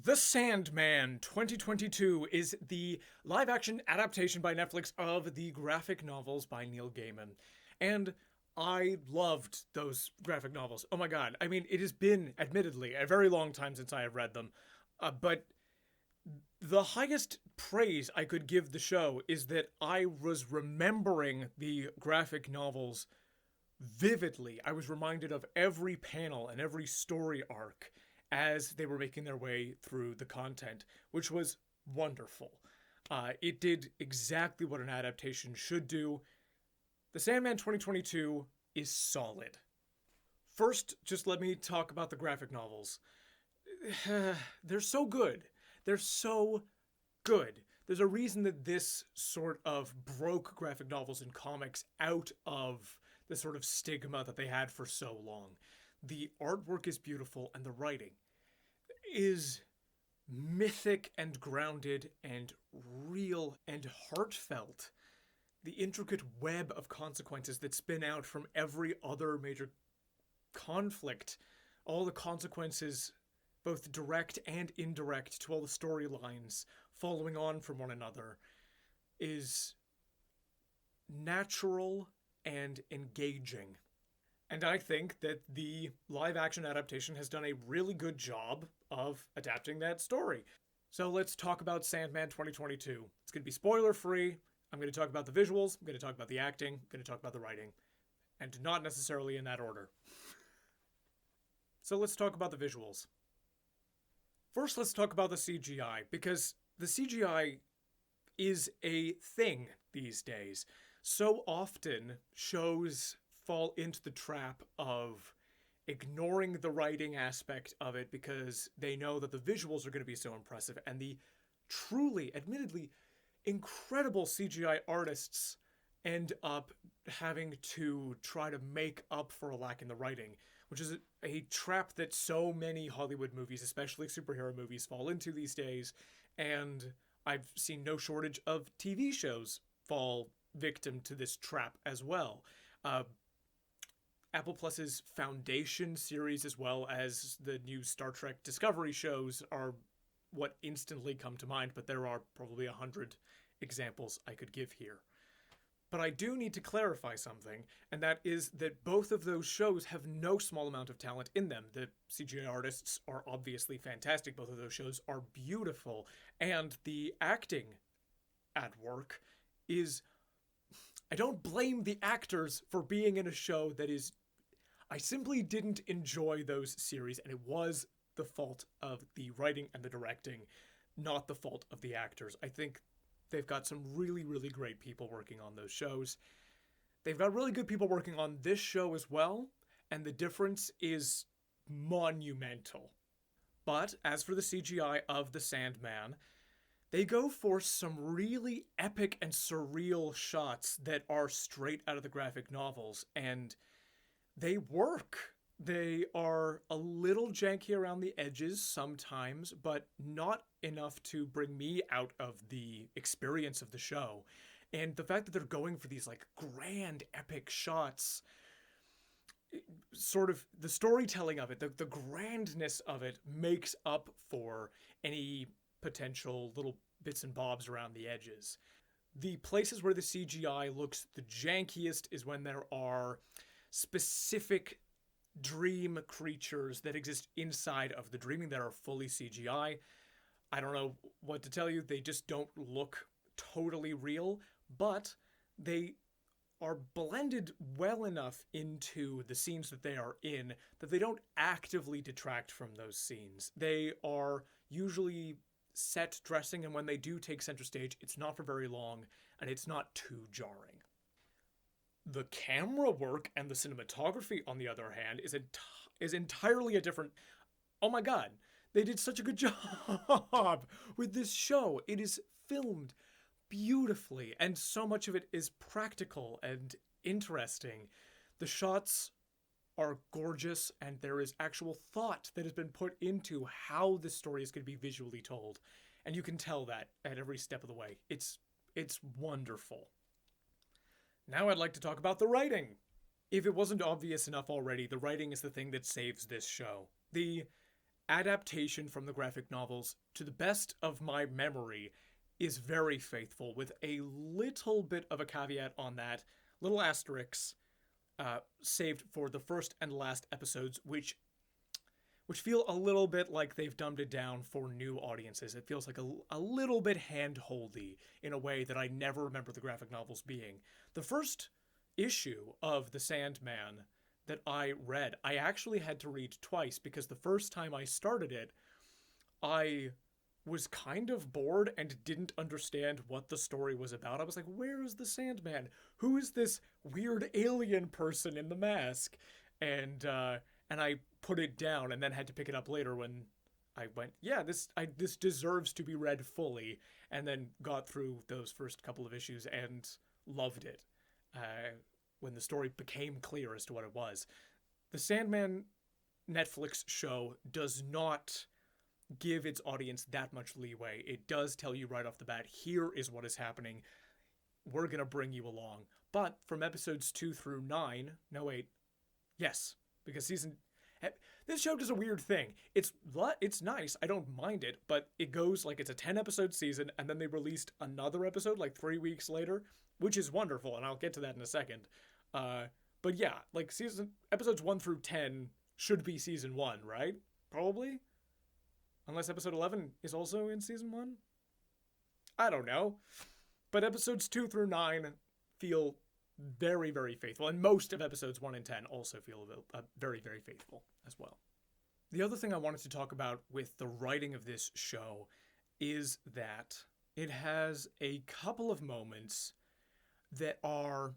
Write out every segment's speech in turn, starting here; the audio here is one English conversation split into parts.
The Sandman 2022 is the live-action adaptation by Netflix of the graphic novels by Neil Gaiman. And I loved those graphic novels. Oh my god. I mean, it has been, admittedly, a very long time since I have read them. But the highest praise I could give the show is that I was remembering the graphic novels vividly. I was reminded of every panel and every story arc as they were making their way through the content, which was wonderful. It did exactly what an adaptation should do. The Sandman 2022 is solid. First, just let me talk about the graphic novels. They're so good. They're so good. There's a reason that this sort of broke graphic novels and comics out of the sort of stigma that they had for so long. The artwork is beautiful and the writing is mythic and grounded and real and heartfelt. The intricate web of consequences that spin out from every other major conflict, all the consequences, both direct and indirect, to all the storylines following on from one another, is natural and engaging. And I think that the live action adaptation has done a really good job of adapting that story. So let's talk about Sandman 2022. It's going to be spoiler free. I'm going to talk about the visuals, I'm going to talk about the acting, I'm going to talk about the writing, and not necessarily in that order. So let's talk about the visuals. First, let's talk about the CGI, because the CGI is a thing these days. So often, shows fall into the trap of ignoring the writing aspect of it because they know that the visuals are going to be so impressive, and the truly, admittedly, incredible CGI artists end up having to try to make up for a lack in the writing, which is a trap that so many Hollywood movies, especially superhero movies, fall into these days. And I've seen no shortage of TV shows fall victim to this trap as well. Apple Plus's Foundation series, as well as the new Star Trek Discovery shows, are what instantly come to mind, but there are probably 100 examples I could give here. But I do need to clarify something, and that is that both of those shows have no small amount of talent in them. The CGI artists are obviously fantastic, both of those shows are beautiful, and the acting at work is... I don't blame the actors for being in a show that is... I simply didn't enjoy those series, and it was the fault of the writing and the directing, not the fault of the actors. I think they've got some really, really great people working on those shows. They've got really good people working on this show as well, and the difference is monumental. But as for the CGI of the Sandman, they go for some really epic and surreal shots that are straight out of the graphic novels, and they work. They are a little janky around the edges sometimes, but not enough to bring me out of the experience of the show. And the fact that they're going for these like grand epic shots, sort of the storytelling of it, the grandness of it makes up for any potential little bits and bobs around the edges. The places where the CGI looks the jankiest is when there are specific dream creatures that exist inside of the dreaming that are fully CGI. I don't know what to tell you. They just don't look totally real, but they are blended well enough into the scenes that they are in that they don't actively detract from those scenes. They are usually set dressing, and when they do take center stage, it's not for very long, and it's not too jarring. The camera work and the cinematography, on the other hand, is entirely a different... Oh my god, they did such a good job with this show. It is filmed beautifully, and so much of it is practical and interesting. The shots are gorgeous, and there is actual thought that has been put into how this story is going to be visually told. And you can tell that at every step of the way. It's wonderful. Now I'd like to talk about the writing. If it wasn't obvious enough already, the writing is the thing that saves this show. The adaptation from the graphic novels, to the best of my memory, is very faithful, with a little bit of a caveat on that, little asterisks, saved for the first and last episodes, which feel a little bit like they've dumbed it down for new audiences. It feels like a little bit hand-holdy in a way that I never remember the graphic novels being. The first issue of The Sandman that I read, I actually had to read twice, because the first time I started it, I was kind of bored and didn't understand what the story was about. I was like, where is the Sandman? Who is this weird alien person in the mask? And I put it down and then had to pick it up later when I went, yeah, this deserves to be read fully, and then got through those first couple of issues and loved it when the story became clear as to what it was. The Sandman Netflix show does not give its audience that much leeway. It does tell you right off the bat, here is what is happening. We're going to bring you along. But from episodes 2 through 9, no wait, yes, because this show does a weird thing. It's nice. I don't mind it, but it goes like it's a 10-episode season, and then they released another episode like 3 weeks later, which is wonderful, and I'll get to that in a second. But yeah, like episodes 1 through 10 should be season 1, right? Probably? Unless episode 11 is also in season 1? I don't know. But episodes 2 through 9 feel very, very faithful. And most of episodes 1 and 10 also feel very, very faithful as well. The other thing I wanted to talk about with the writing of this show is that it has a couple of moments that are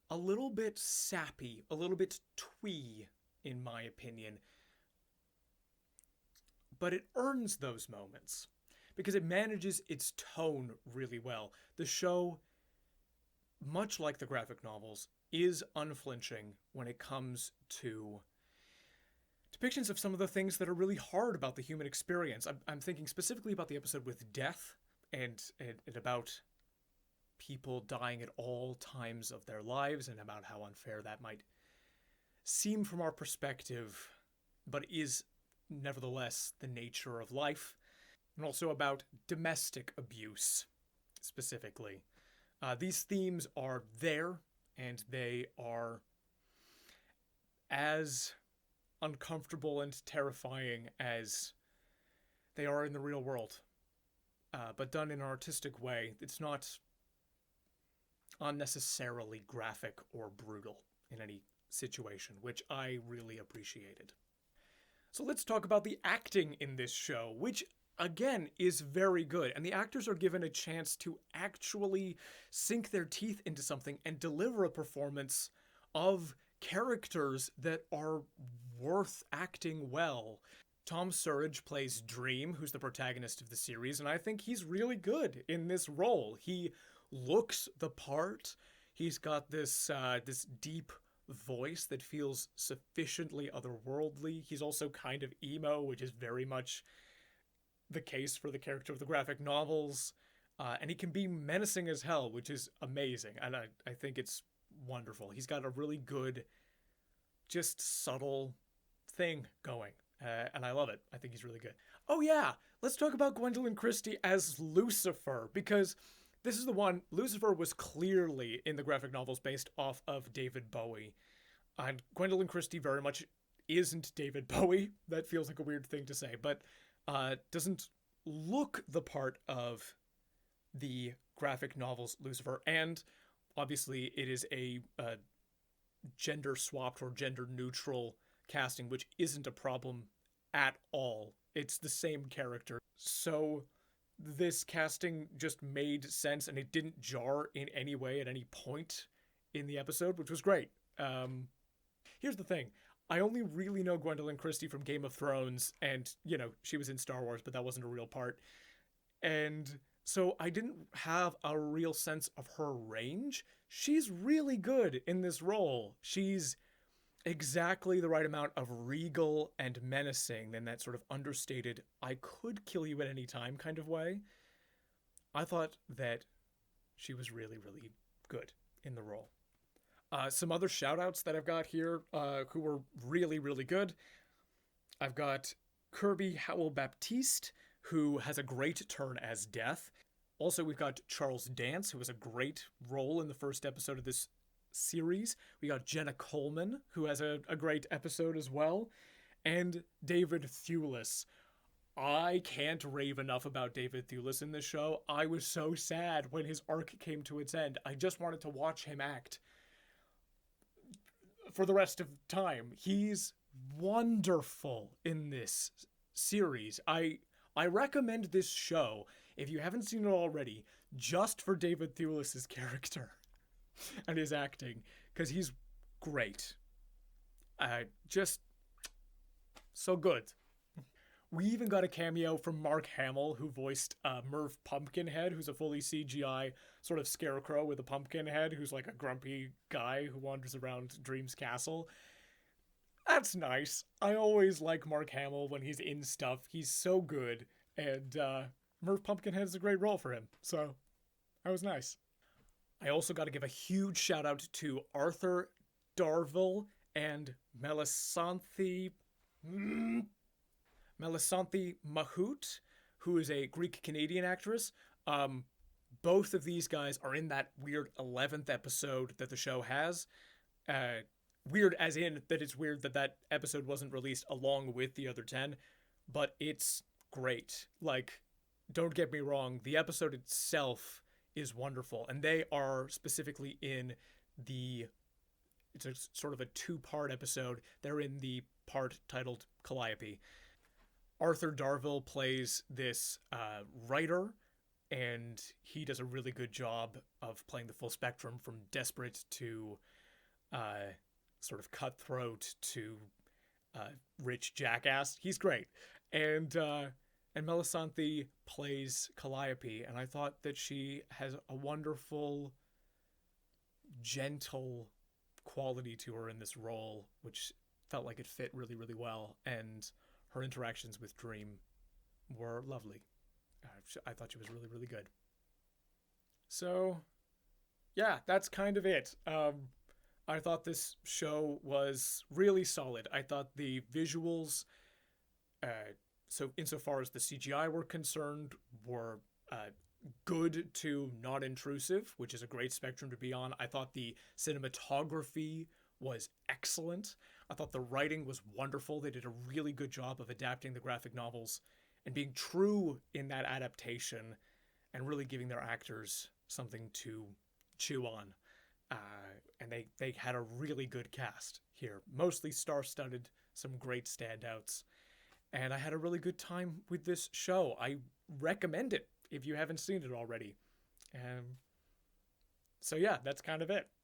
a little bit sappy, a little bit twee, in my opinion. But it earns those moments because it manages its tone really well. The show, much like the graphic novels, is unflinching when it comes to depictions of some of the things that are really hard about the human experience. I'm thinking specifically about the episode with death and about people dying at all times of their lives and about how unfair that might seem from our perspective, but is nevertheless the nature of life, and also about domestic abuse specifically. These themes are there, and they are as uncomfortable and terrifying as they are in the real world, but done in an artistic way. It's not unnecessarily graphic or brutal in any situation, which I really appreciated. So let's talk about the acting in this show, which again is very good, and the actors are given a chance to actually sink their teeth into something and deliver a performance of characters that are worth acting well. Tom Surridge plays Dream, who's the protagonist of the series, and I think he's really good in this role. He looks the part. He's got this deep voice that feels sufficiently otherworldly. He's also kind of emo, which is very much the case for the character of the graphic novels. And he can be menacing as hell, which is amazing. And I think it's wonderful. He's got a really good, just subtle thing going. And I love it. I think he's really good. Oh yeah, let's talk about Gwendoline Christie as Lucifer, because this is the one. Lucifer was clearly in the graphic novels based off of David Bowie. And Gwendoline Christie very much isn't David Bowie. That feels like a weird thing to say, but doesn't look the part of the graphic novels Lucifer. And obviously it is a gender swapped or gender neutral casting, which isn't a problem at all. It's the same character. So this casting just made sense, and it didn't jar in any way at any point in the episode, which was great. Here's the thing. I only really know Gwendoline Christie from Game of Thrones, and, you know, she was in Star Wars, but that wasn't a real part. And so I didn't have a real sense of her range. She's really good in this role. She's exactly the right amount of regal and menacing in that sort of understated, I could kill you at any time kind of way. I thought that she was really, really good in the role. Some other shout-outs that I've got here who were really, really good. I've got Kirby Howell-Baptiste, who has a great turn as Death. Also, we've got Charles Dance, who has a great role in the first episode of this series. We got Jenna Coleman, who has a great episode as well. And David Thewlis. I can't rave enough about David Thewlis in this show. I was so sad when his arc came to its end. I just wanted to watch him act for the rest of time. He's wonderful in this series. I recommend this show, if you haven't seen it already, just for David Thewlis' character and his acting, because he's great. Just so good. We even got a cameo from Mark Hamill, who voiced Merv Pumpkinhead, who's a fully CGI sort of scarecrow with a pumpkin head, who's like a grumpy guy who wanders around Dream's castle. That's nice. I always like Mark Hamill when he's in stuff. He's so good, and Merv Pumpkinhead is a great role for him, so that was nice. I also got to give a huge shout out to Arthur Darvill and Melisanthe Mahout, who is a Greek-Canadian actress. Both of these guys are in that weird 11th episode that the show has. Weird as in that it's weird that that episode wasn't released along with the other 10, but it's great. Like, don't get me wrong, the episode itself is wonderful, and they are specifically in it's a sort of a two-part episode. They're in the part titled Calliope. Arthur Darvill plays this writer, and he does a really good job of playing the full spectrum from desperate to sort of cutthroat to rich jackass. He's great. And Melisanthe plays Calliope, and I thought that she has a wonderful, gentle quality to her in this role, which felt like it fit really, really well. And her interactions with Dream were lovely. I thought she was really, really good. So, yeah, that's kind of it. I thought this show was really solid. I thought the visuals, so insofar as the CGI were concerned, were good to not intrusive, which is a great spectrum to be on. I thought the cinematography was excellent. I thought the writing was wonderful. They did a really good job of adapting the graphic novels and being true in that adaptation and really giving their actors something to chew on. And they had a really good cast here, mostly star-studded, some great standouts. And I had a really good time with this show. I recommend it if you haven't seen it already. So yeah, that's kind of it.